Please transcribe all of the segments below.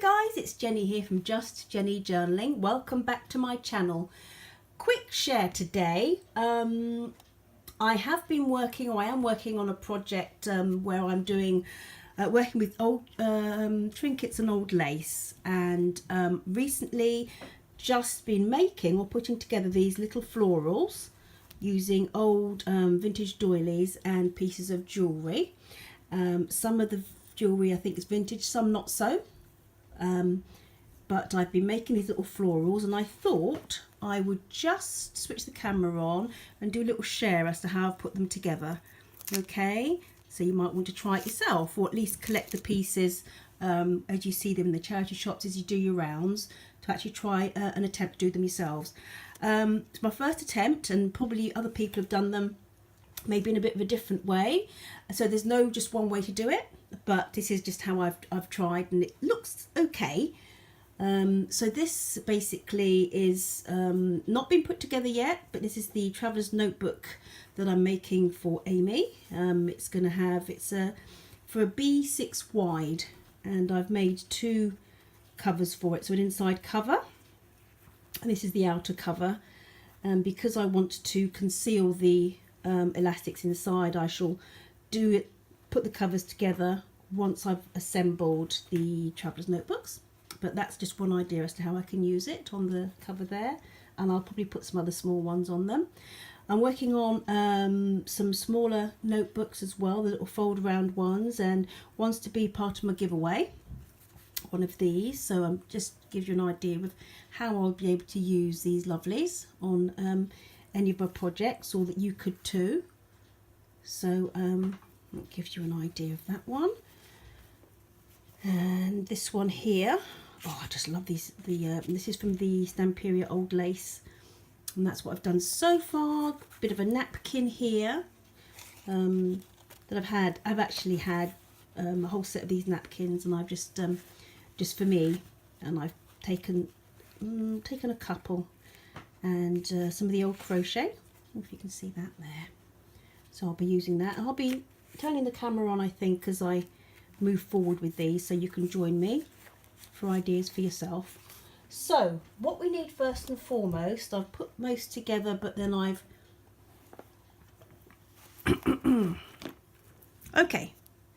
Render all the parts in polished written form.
guys, it's Jenny here from Just Jenny Journaling. Welcome back to my channel. Quick share today. I am working on a project where I'm doing working with old trinkets and old lace, and recently just been making or putting together these little florals using old vintage doilies and pieces of jewellery. Some of the jewellery I think is vintage, some not so. But I've been making these little florals, and I thought I would just switch the camera on and do a little share as to how I've put them together. Okay, so you might want to try it yourself, or at least collect the pieces as you see them in the charity shops as you do your rounds, to actually try an attempt to do them yourselves. It's my first attempt, and probably other people have done them maybe in a bit of a different way, so there's no just one way to do it, but this is just how I've tried, and it looks okay. So this basically is not been put together yet, but this is the traveller's notebook that I'm making for Amy. It's for a B6 wide, and I've made two covers for it, so an inside cover, and this is the outer cover. And because I want to conceal the elastics inside, I shall put the covers together once I've assembled the traveller's notebooks. But that's just one idea as to how I can use it on the cover there, and I'll probably put some other small ones on them. I'm working on some smaller notebooks as well, the little fold around ones, and ones to be part of my giveaway, one of these. So I'm just give you an idea of how I'll be able to use these lovelies on any of my projects, or that you could too. So that gives you an idea of that one. And this one here, oh, I just love these. This is from the Stamperia Old Lace, and that's what I've done so far. Bit of a napkin here that I've actually had a whole set of these napkins, and I've just for me, and I've taken a couple, and some of the old crochet, if you can see that there. So I'll be using that. I'll be turning the camera on, I think, as I move forward with these, so you can join me for ideas for yourself. So what we need first and foremost, I've put most together, but then I've okay,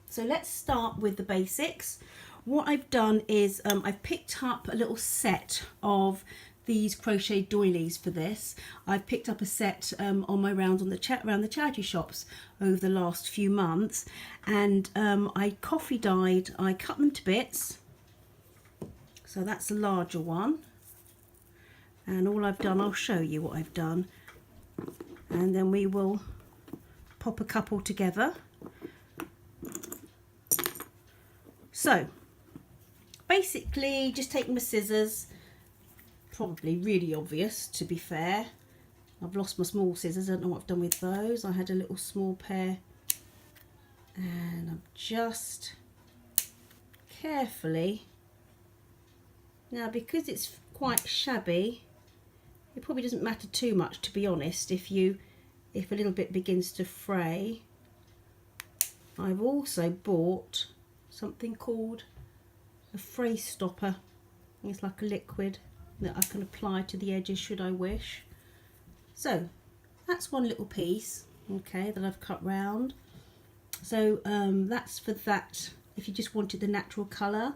so let's start with the basics. What I've done is I've picked up a little set of these crochet doilies for this. I've picked up a set on my rounds on around the charity shops over the last few months, and I coffee dyed, I cut them to bits. So that's a larger one, and all I've done, I'll show you what I've done, and then we will pop a couple together. So basically just taking my scissors, probably really obvious to be fair. I've lost my small scissors, I don't know what I've done with those. I had a little small pair, and I'm just carefully, now because it's quite shabby, it probably doesn't matter too much, to be honest, if a little bit begins to fray. I've also bought something called a fray stopper. It's like a liquid that I can apply to the edges should I wish. So that's one little piece, okay, that I've cut round. So that's for that, if you just wanted the natural colour.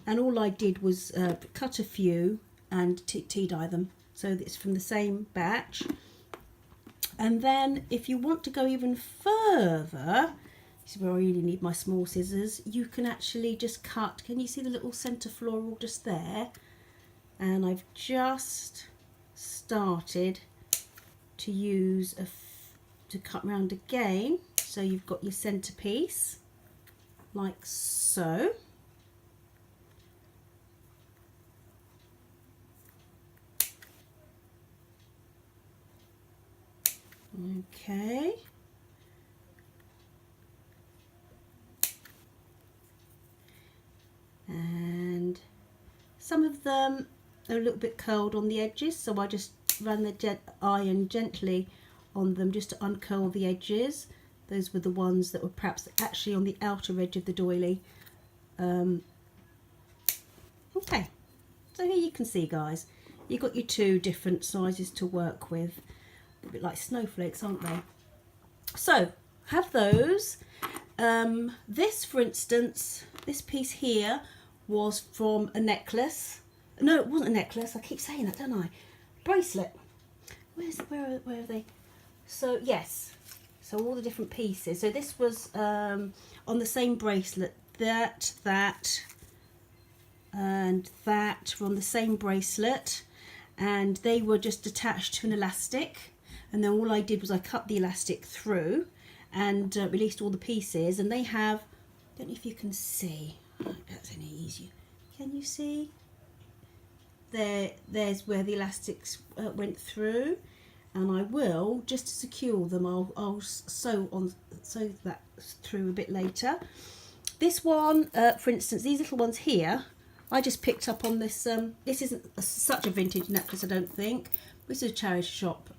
And all I did was cut a few and tea dye them, so it's from the same batch. And then if you want to go even further, this is where I really need my small scissors, you can actually just cut, can you see the little centre floral just there? And I've just started to use to cut round again, so you've got your centerpiece like so. Okay, and some of them are a little bit curled on the edges, so I just ran the iron gently on them just to uncurl the edges. Those were the ones that were perhaps actually on the outer edge of the doily. Okay, so here you can see, guys, you've got your two different sizes to work with, a bit like snowflakes, aren't they? So have those. This, for instance, this piece here was from a necklace. No, it wasn't a necklace. I keep saying that, don't I? Bracelet. Where are they? So yes, so all the different pieces. So this was on the same bracelet. That and that were on the same bracelet, and they were just attached to an elastic. And then all I did was I cut the elastic through and released all the pieces. And they have, I don't know if you can see. That's any easier. Can you see? There's where the elastics went through, and I will, just to secure them, I'll sew that through a bit later. This one, for instance, these little ones here, I just picked up on this. This isn't such a vintage necklace, I don't think. This is a charity shop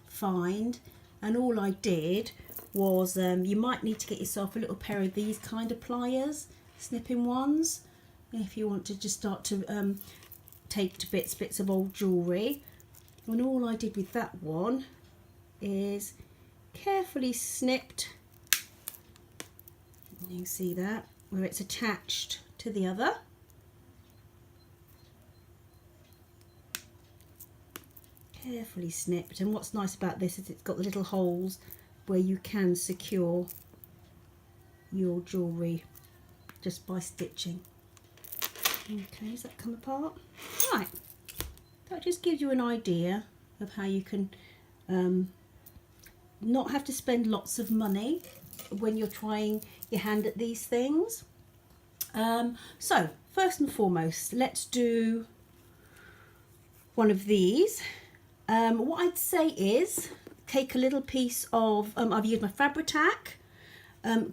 find, and all I did was, you might need to get yourself a little pair of these kind of pliers, snipping ones, if you want to just start to take to bits of old jewellery. And all I did with that one is carefully snipped, you can see that, where it's attached to the other. Carefully snipped, and what's nice about this is it's got the little holes where you can secure your jewellery just by stitching. Okay, does that come apart? Right, that just gives you an idea of how you can not have to spend lots of money when you're trying your hand at these things. So first and foremost, let's do one of these. What I'd say is take a little piece of, I've used my Fabri-Tac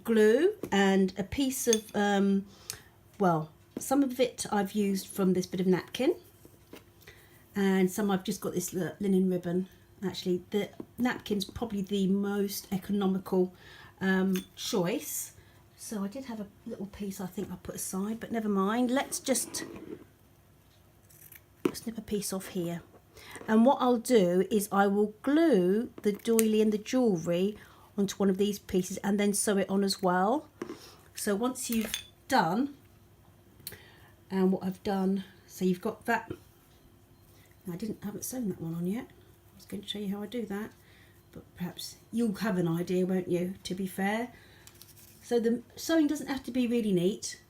glue, and a piece of, well, some of it I've used from this bit of napkin, and some I've just got this linen ribbon. Actually, the napkin's probably the most economical choice. So I did have a little piece I think I put aside, but never mind. Let's just snip a piece off here. And what I'll do is I will glue the doily and the jewellery onto one of these pieces and then sew it on as well. So once you've done, and what I've done, so you've got that. I haven't sewn that one on yet. I was going to show you how I do that, but perhaps you'll have an idea, won't you, to be fair. So the sewing doesn't have to be really neat,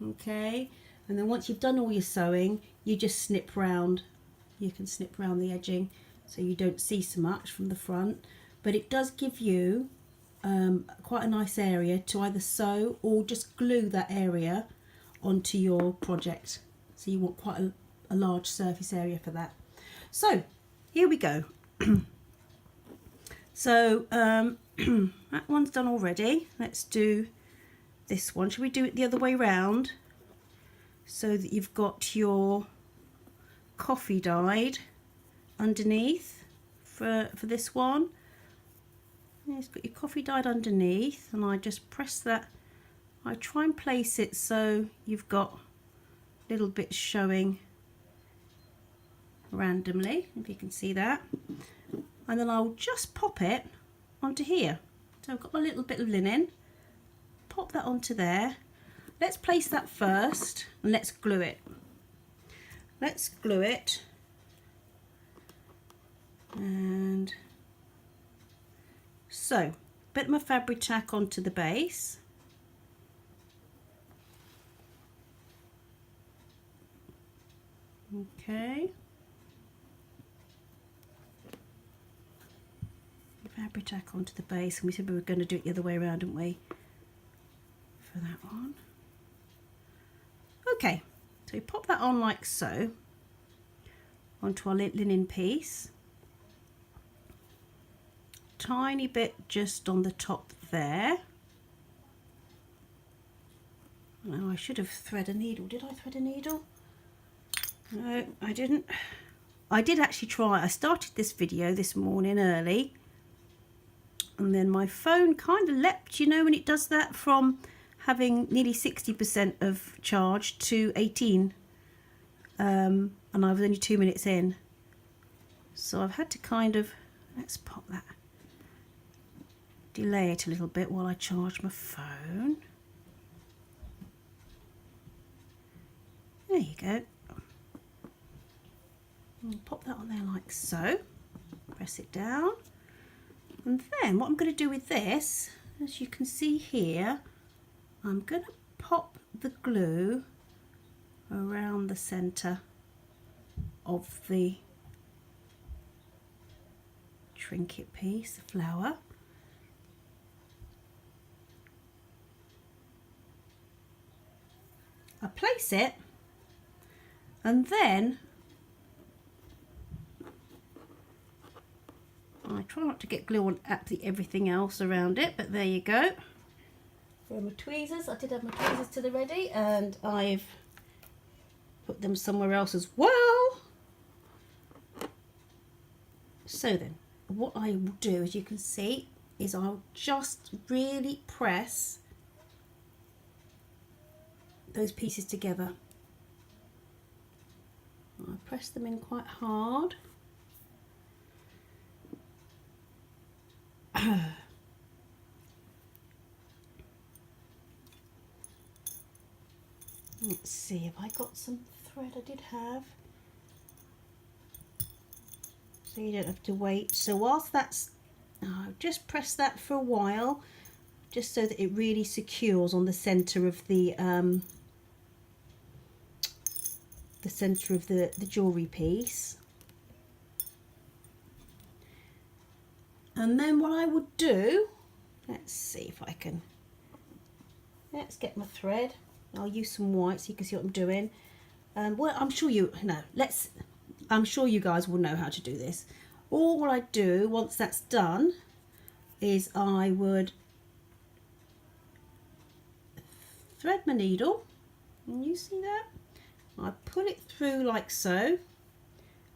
okay? And then once you've done all your sewing, you just snip round. You can snip round the edging so you don't see so much from the front, but it does give you quite a nice area to either sew or just glue that area onto your project. So you want quite a large surface area for that. So here we go. So that one's done already. Let's do this one. Should we do it the other way round so that you've got your coffee dyed underneath for this one? Yeah, it's got your coffee dyed underneath, and I just press that. I try and place it so you've got little bits showing randomly, if you can see that, and then I'll just pop it onto here. So I've got my little bit of linen, pop that onto there. Let's place that first and let's glue it. Let's glue it, and so bit of my Fabri-Tac onto the base. Okay. Fabri-Tac onto the base, and we said we were going to do it the other way around, didn't we, for that one? Okay. So we pop that on like so, onto our linen piece. Tiny bit just on the top there. Oh, I should have threaded a needle. Did I thread a needle? No, I didn't. I did actually try. I started this video this morning early, and then my phone kind of leapt, you know, when it does that from having nearly 60% of charge to 18, and I was only 2 minutes in, so I've had to kind of, let's pop that, delay it a little bit while I charge my phone. There you go. I'll pop that on there like so, press it down, and then what I'm going to do with this, as you can see here, I'm going to pop the glue around the centre of the trinket piece, the flower. I place it, and then I try not to get glue on absolutely everything else around it, but there you go. There are my tweezers. I did have my tweezers to the ready, and I've put them somewhere else as well. So then, what I will do, as you can see, is I'll just really press those pieces together. I press them in quite hard. Let's see, have I got some thread? I did have. So you don't have to wait. So whilst that's, just press that for a while, just so that it really secures on the centre of the centre of the jewellery piece. And then what I would do, let's see if I can, let's get my thread. I'll use some white so you can see what I'm doing. Well, I'm sure you guys will know how to do this. All what I do once that's done is I would thread my needle, and you see that? I pull it through like so,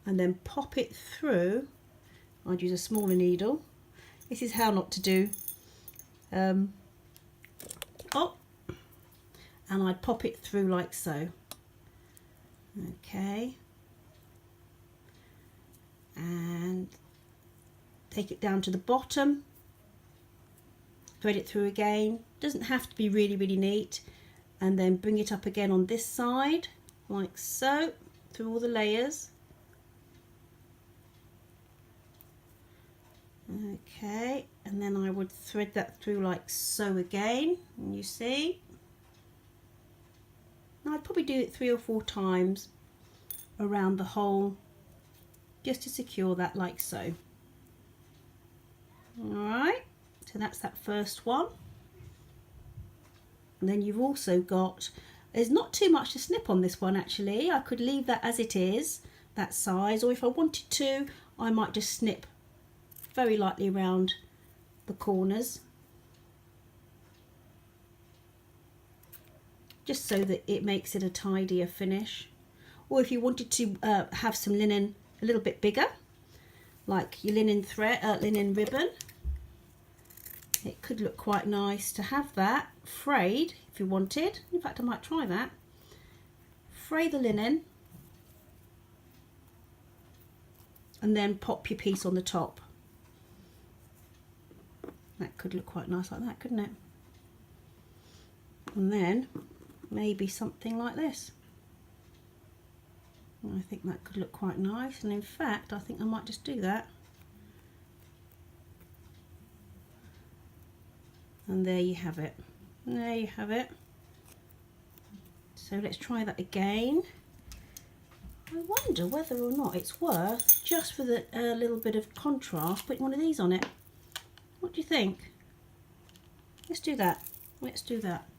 and then pop it through. I'd use a smaller needle. This is how not to do. And I'd pop it through like so. Okay. And take it down to the bottom. Thread it through again. Doesn't have to be really, really neat. And then bring it up again on this side, like so, through all the layers. Okay, and then I would thread that through like so again, and you see. I'd probably do it 3 or 4 times around the whole, just to secure that like so. Alright, so that's that first one. And then you've also got, there's not too much to snip on this one actually. I could leave that as it is, that size, or if I wanted to, I might just snip very lightly around the corners, just so that it makes it a tidier finish. Or if you wanted to have some linen a little bit bigger, like your linen thread, linen ribbon, it could look quite nice to have that frayed if you wanted. In fact, I might try that. Fray the linen and then pop your piece on the top. That could look quite nice like that, couldn't it? And then maybe something like this. I think that could look quite nice, and in fact I think I might just do that. And there you have it. There you have it. So let's try that again. I wonder whether or not it's worth, just for the little bit of contrast, putting one of these on it. What do you think? Let's do that. Let's do that.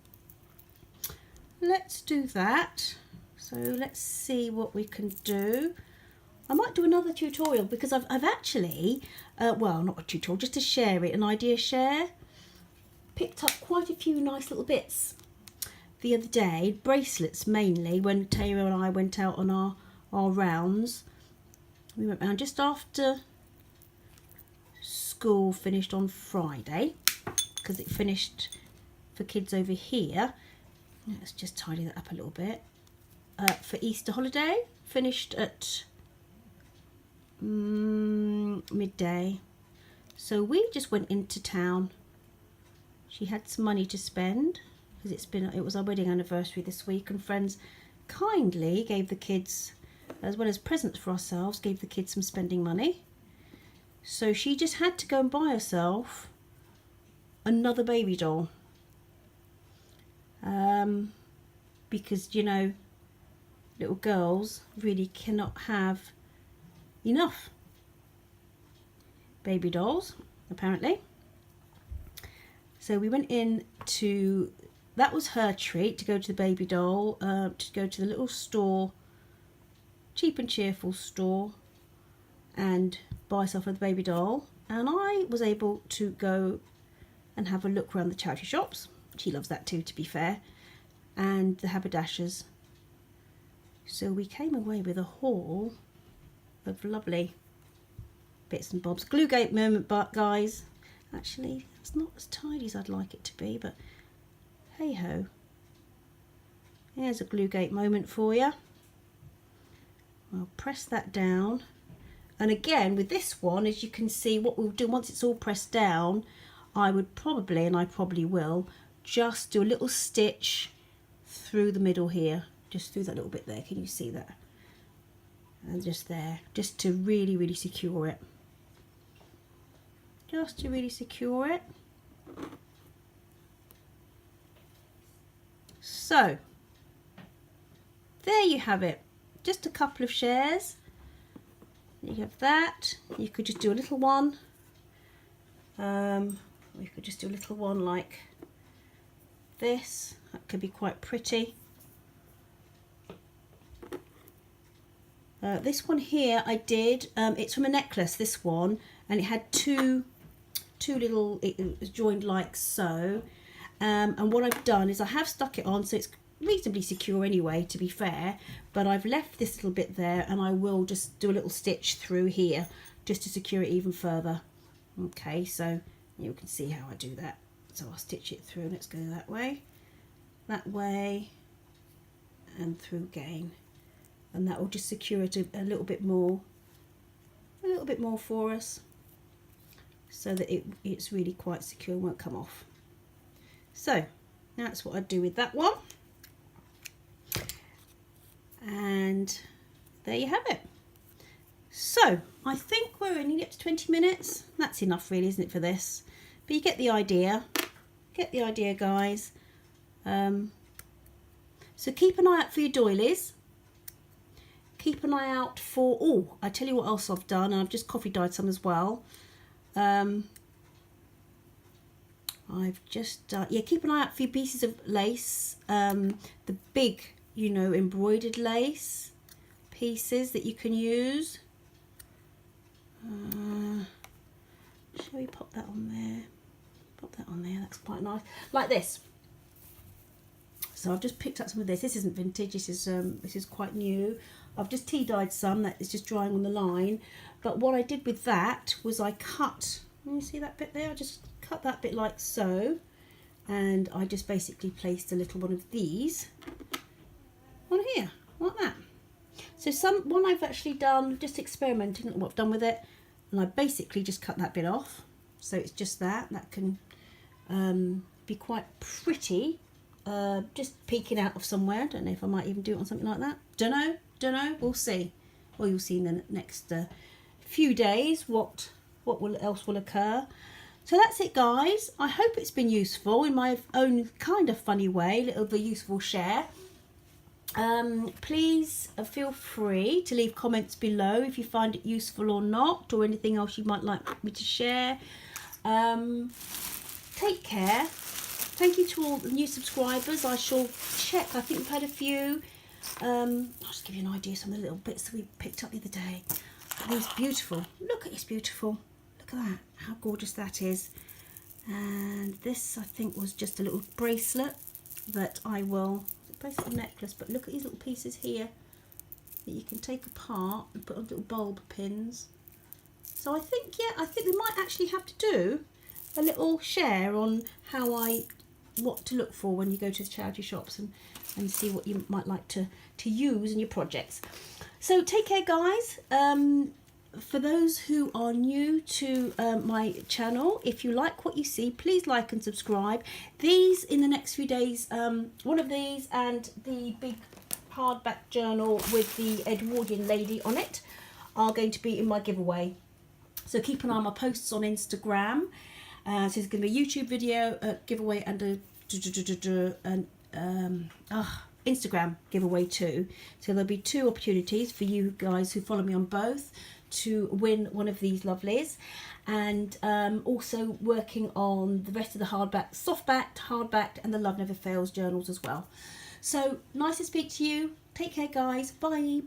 Let's do that. So let's see what we can do. I might do another tutorial because I've actually, well, not a tutorial, just to share it, an idea share. Picked up quite a few nice little bits the other day, bracelets mainly, when Tara and I went out on our rounds. We went round just after school finished on Friday, because it finished for kids over here. Let's just tidy that up a little bit. For Easter holiday, finished at midday. So we just went into town. She had some money to spend because it was our wedding anniversary this week, and friends kindly gave the kids, as well as presents for ourselves, gave the kids some spending money. So she just had to go and buy herself another baby doll. Because, you know, little girls really cannot have enough baby dolls, apparently. So we went in to, that was her treat, to go to the baby doll, to go to the little store, Cheap and Cheerful store, and buy herself a baby doll. And I was able to go and have a look around the charity shops. She loves that too, to be fair, and the haberdashers. So we came away with a haul of lovely bits and bobs. Glue gate moment, but guys, actually it's not as tidy as I'd like it to be, but hey ho. Here's a glue gate moment for you. I'll press that down, and again with this one, as you can see, what we'll do once it's all pressed down, I would probably, and I probably will, just do a little stitch through the middle here, just through that little bit there. Can you see that? And just there, just to really secure it. Just to really secure it. So there you have it. Just a couple of shares. You have that. You could just do a little one. We could just do a little one like this. That could be quite pretty. This one here I did, it's from a necklace, this one, and it had two little, it was joined like so, and what I've done is I have stuck it on, so it's reasonably secure anyway, to be fair, but I've left this little bit there, and I will just do a little stitch through here just to secure it even further. Okay, so you can see how I do that. So I'll stitch it through. Let's go that way, and through again, and that will just secure it a little bit more for us, so that it's really quite secure, won't come off. So that's what I'd do with that one, and there you have it. So I think we're only up to 20 minutes. That's enough really, isn't it, for this? But you get the idea. Get the idea, guys. So keep an eye out for your doilies. Keep an eye out for, oh, I tell you what else I've done, and I've just coffee dyed some as well. I've just, yeah, keep an eye out for your pieces of lace, the big, you know, embroidered lace pieces that you can use. Shall we pop that on there? Pop that on there, that's quite nice. Like this. So I've just picked up some of this. This isn't vintage, this is quite new. I've just tea dyed some that is just drying on the line. But what I did with that was I cut, can you see that bit there? I just cut that bit like so. And I just basically placed a little one of these on here, like that. So one I've actually done, just experimenting at what I've done with it. And I basically just cut that bit off. So it's just that can be quite pretty. Just peeking out of somewhere. I don't know if I might even do it on something like that. Don't know, we'll see. Well, you'll see in the next few days what else will occur. So that's it, guys. I hope it's been useful in my own kind of funny way, little bit useful share. Please feel free to leave comments below if you find it useful or not, or anything else you might like me to share. Take care. Thank you to all the new subscribers. I shall check. I think we've had a few. I'll just give you an idea of some of the little bits that we picked up the other day. Oh, it's beautiful. Look at it's beautiful. Look at that. How gorgeous that is. And this, I think, was just a little bracelet that I will, bracelet or necklace, but look at these little pieces here that you can take apart and put on little bulb pins. So I think, yeah, I think we might actually have to do a little share on how I what to look for when you go to the charity shops, and see what you might like to use in your projects. So take care, guys. For those who are new to my channel, if you like what you see, please like and subscribe. These, in the next few days, one of these and the big hardback journal with the Edwardian lady on it are going to be in my giveaway. So keep an eye on my posts on Instagram. So there's going to be a YouTube video giveaway and a Instagram giveaway too. So there'll be 2 opportunities for you guys who follow me on both to win one of these lovelies, and also working on the rest of the hardback, softbacked, hardbacked, and the Love Never Fails journals as well. So nice to speak to you. Take care, guys. Bye.